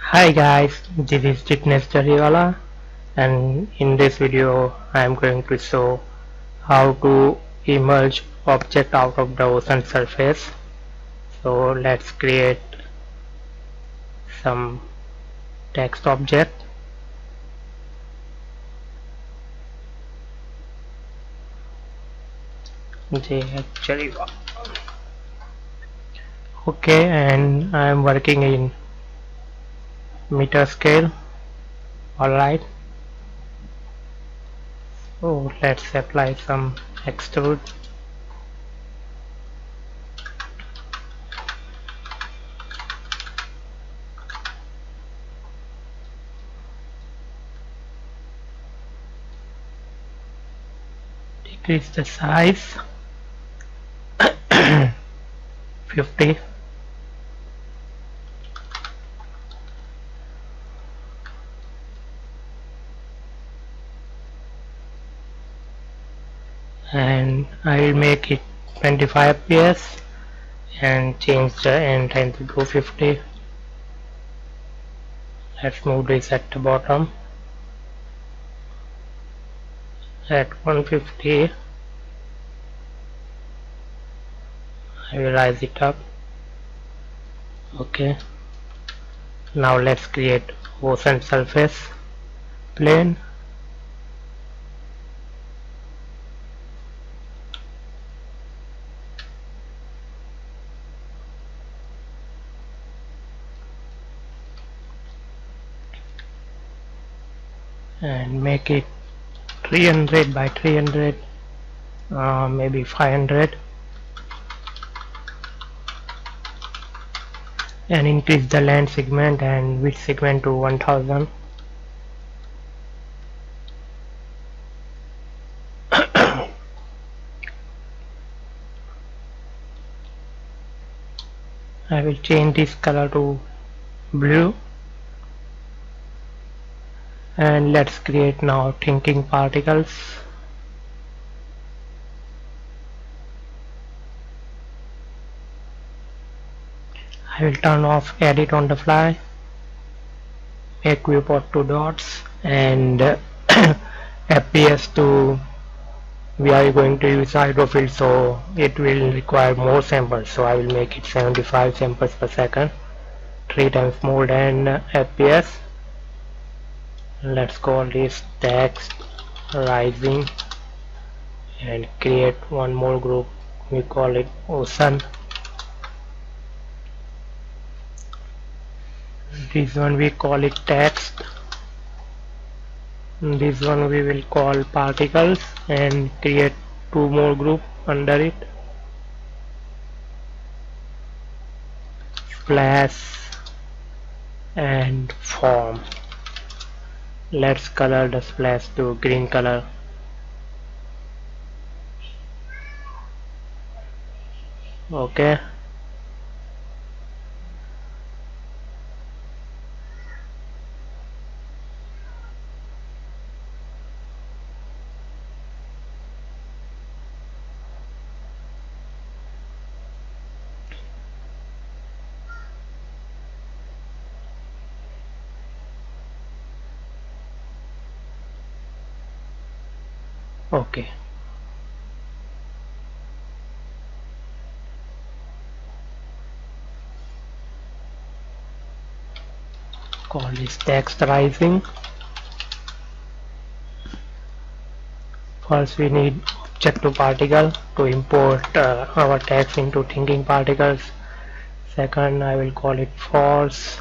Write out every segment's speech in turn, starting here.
Hi guys, this is Jignesh Jariwala, and in this video I am going to show how to emerge object out of the ocean surface. So let's create some text object. Jariwala. Okay, and I am working in meter scale. Alright, so let's apply some extrude. Decrease the size 50. And I will make it 25 fps and change the end time to 250. Let's move this at the bottom. At 150 I will rise it up. Okay, now let's create ocean surface plane. And make it 300 by 300, maybe 500, and increase the land segment and width segment to 1000. I will change this color to blue. And let's create now thinking particles. I will turn off edit on the fly, make viewport to dots, and FPS to, we are going to use hydrofield, so it will require more samples, so I will make it 75 samples per second, 3 times more than FPS. Let's call this text rising and create one more group. We call it ocean. This one we call it text. This one we will call particles, and create 2 more group under it. Splash and form. Let's color the splash to green color. Okay, okay. Call this text rising. First we need object to particle to import our text into thinking particles. Second, I will call it force,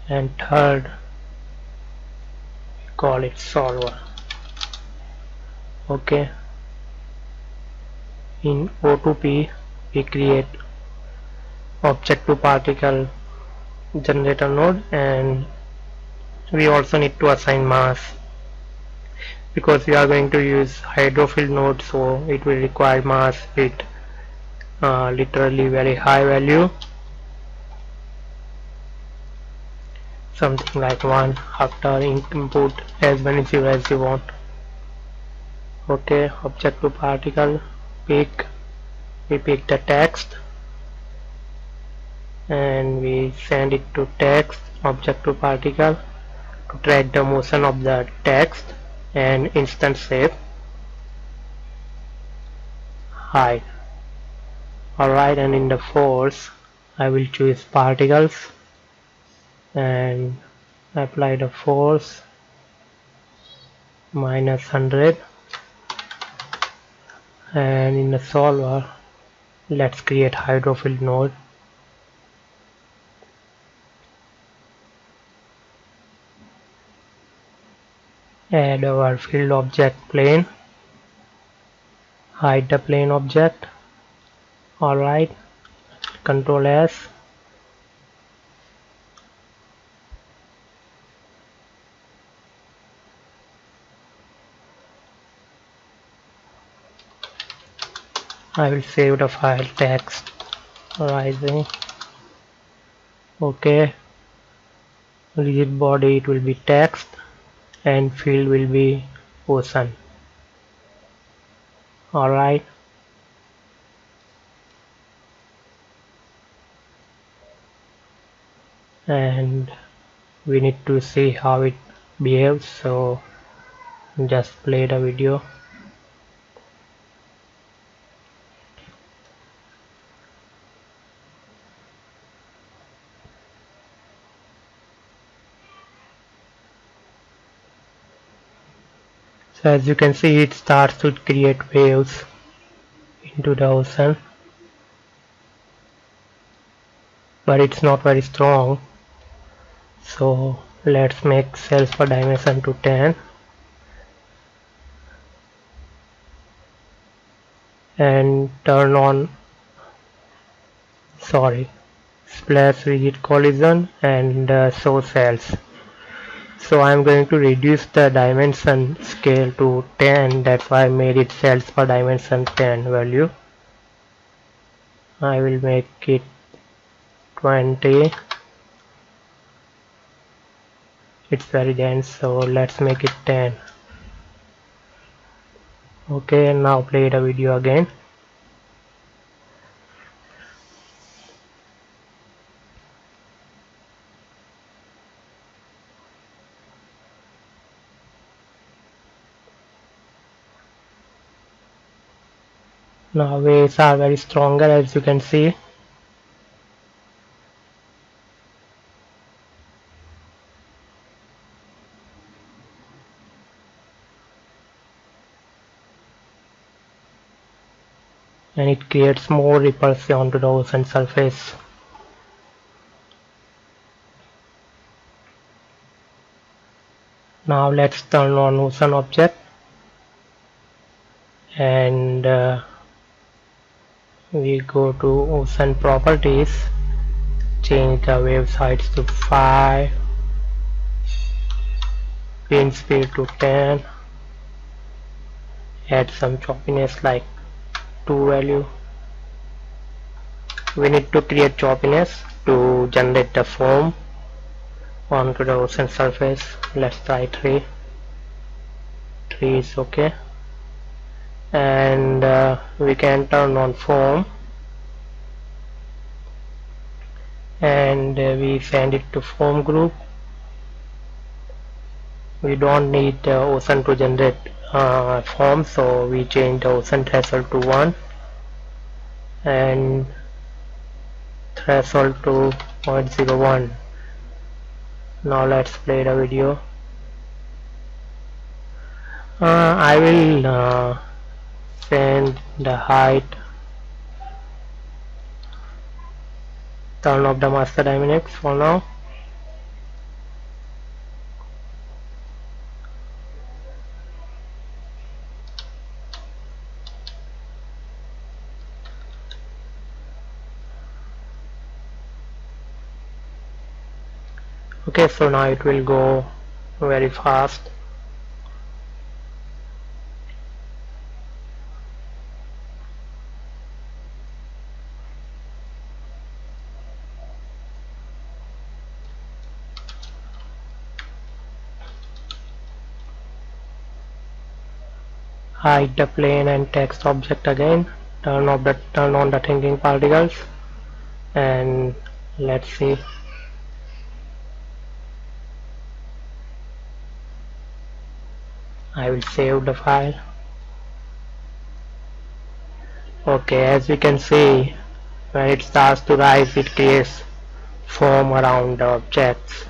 and third we call it solver. Okay, in O2P we create object to particle generator node, and we also need to assign mass because we are going to use hydrofield node, so it will require mass with literally very high value, something like 1 after input as many zero as you want. Okay, object to particle, we pick the text, and we send it to text object to particle to track the motion of the text and instant save. Hide. Alright, and in the force I will choose particles and apply the force -100, and in the solver let's create hydrofield node. Add our field object plane, hide the plane object. Alright, Control S. I will save the file text rising. Okay, rigid body it will be text and field will be ocean. Alright, and we need to see how it behaves, so just play the video. So as you can see, it starts to create waves into the ocean, but it's not very strong. So let's make cells per dimension to 10 and turn on splash rigid collision and show cells. So I'm going to reduce the dimension scale to 10, that's why I made it cells per dimension 10 value. I will make it 20. It's very dense, so let's make it 10. Okay, now play the video again. Now waves are very stronger, as you can see. And it creates more ripples onto the ocean surface. Now let's turn on ocean object and we go to ocean properties, change the wave size to 5, wind speed to 10, add some choppiness like 2 value. We need to create choppiness to generate the foam onto the ocean surface. Let's try 3. 3 is okay. And we can turn on foam and we send it to foam group. We don't need the ocean to generate foam, so we change the ocean threshold to 1 and threshold to 0.01. Now let's play the video. I will send the height, turn off the master dynamics for now. Okay, so now it will go very fast. Hide the plane and text object again, turn on the thinking particles and Let's see. I will save the file. Okay, as we can see, when it starts to rise, it creates foam around the objects.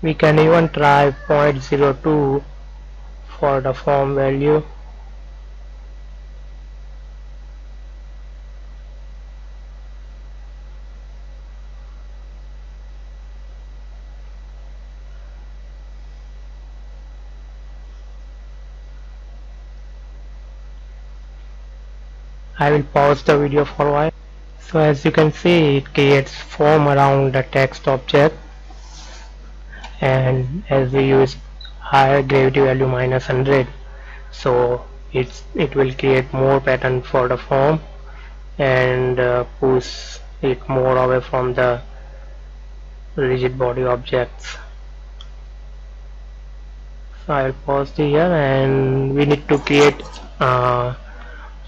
We can even try 0.02 for the foam value. I will pause the video for a while. So as you can see, it creates foam around the text object, and as we use higher gravity value -100, so it will create more pattern for the foam and push it more away from the rigid body objects. So I will pause here, and we need to create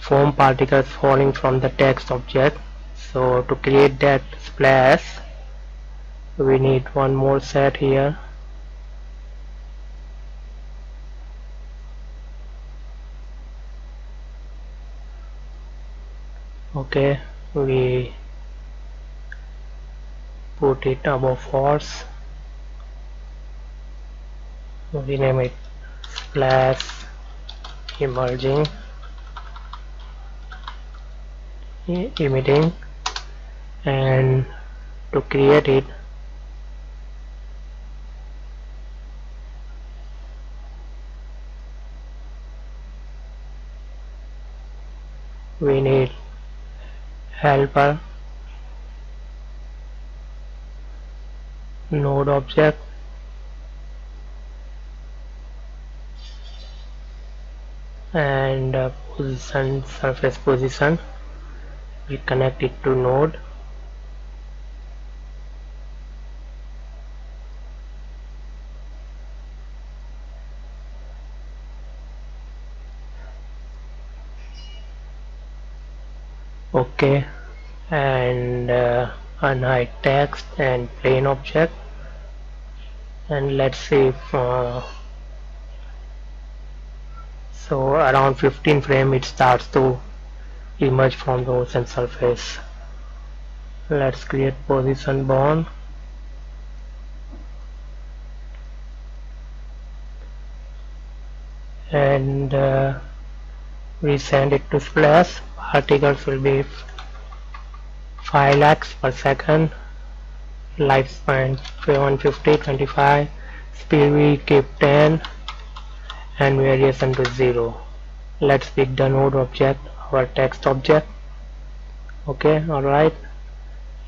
foam particles falling from the text object. So to create that splash, we need one more set here. Okay, we put it above force. We name it splash emerging emitting, and to create it, we need helper node object, and position, surface position. We connect it to node. Okay, and unhide text and plain object, and let's see if so around 15 frame it starts to emerge from the ocean surface. Let's create position bond, and we send it to splash. Particles will be 5 lakhs per second, lifespan 150, 25, speed we keep 10, and variation to 0. Let's pick the node object, our text object. Okay, alright,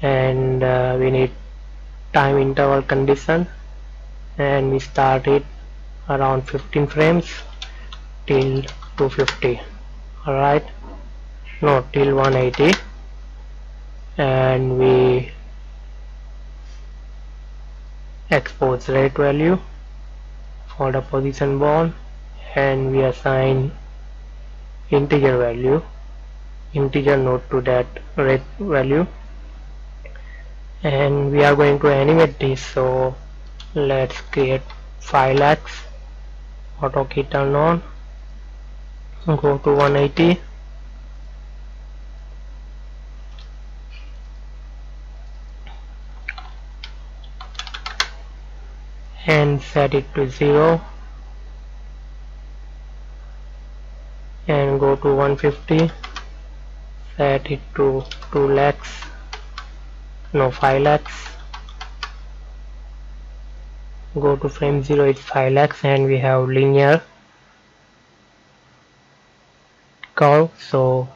and we need time interval condition, and we start it around 15 frames till 250. Alright, no, till 180, and we expose rate value for the position bond, and we assign integer node to that rate value, and we are going to animate this. So let's create 5 lakhs, auto key turn on, go to 180, and set it to 0, and go to 150, set it to 2 lakhs, no 5 lakhs, go to frame 0, it's 5 lakhs, and we have linear curve, so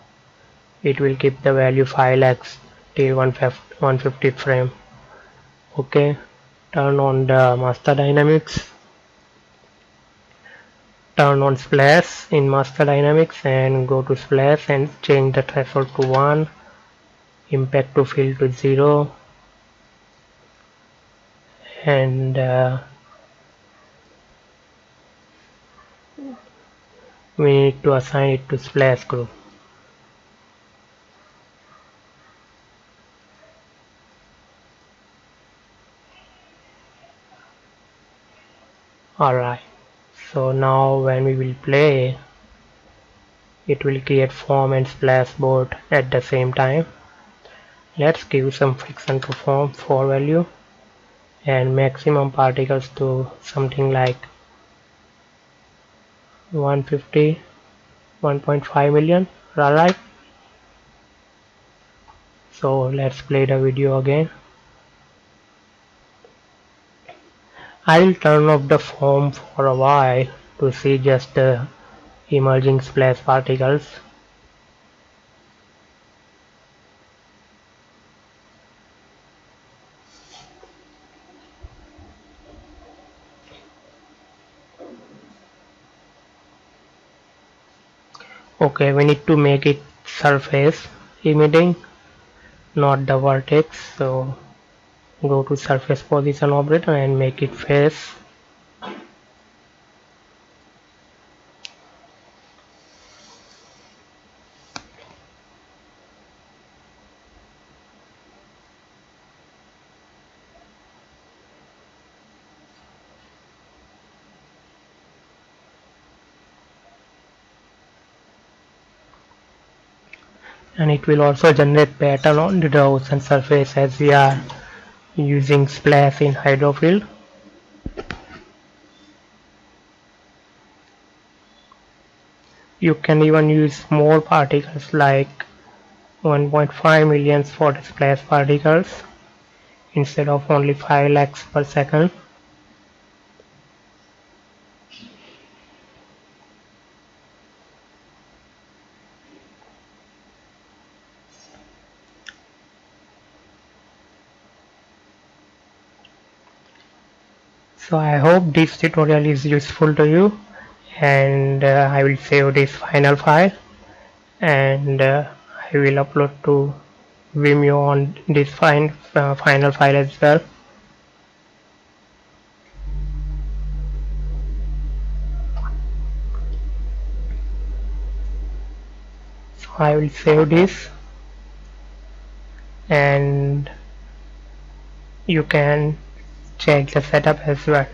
it will keep the value 5 lakhs till 150 frame. Okay, turn on the master dynamics, turn on splash in master dynamics, and go to splash and change the threshold to 1, impact to fill to 0, and we need to assign it to splash group. Alright, so now when we will play, it will create form and splash both at the same time. Let's give some friction to form 4 value and maximum particles to something like 150, 1.5 million. Alright, so let's play the video again. I will turn off the foam for a while to see just the emerging splash particles. Okay, we need to make it surface emitting, not the vertex. So go to surface position operator and make it face. And it will also generate pattern on the ocean surface as we are using splash in hydrofield. You can even use more particles like 1.5 million for the splash particles instead of only 5 lakhs per second. So I hope this tutorial is useful to you, and I will save this final file, and I will upload to Vimeo on this final file as well. So I will save this, and you can check the setup as well.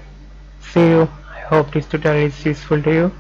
See you. I hope this tutorial is useful to you.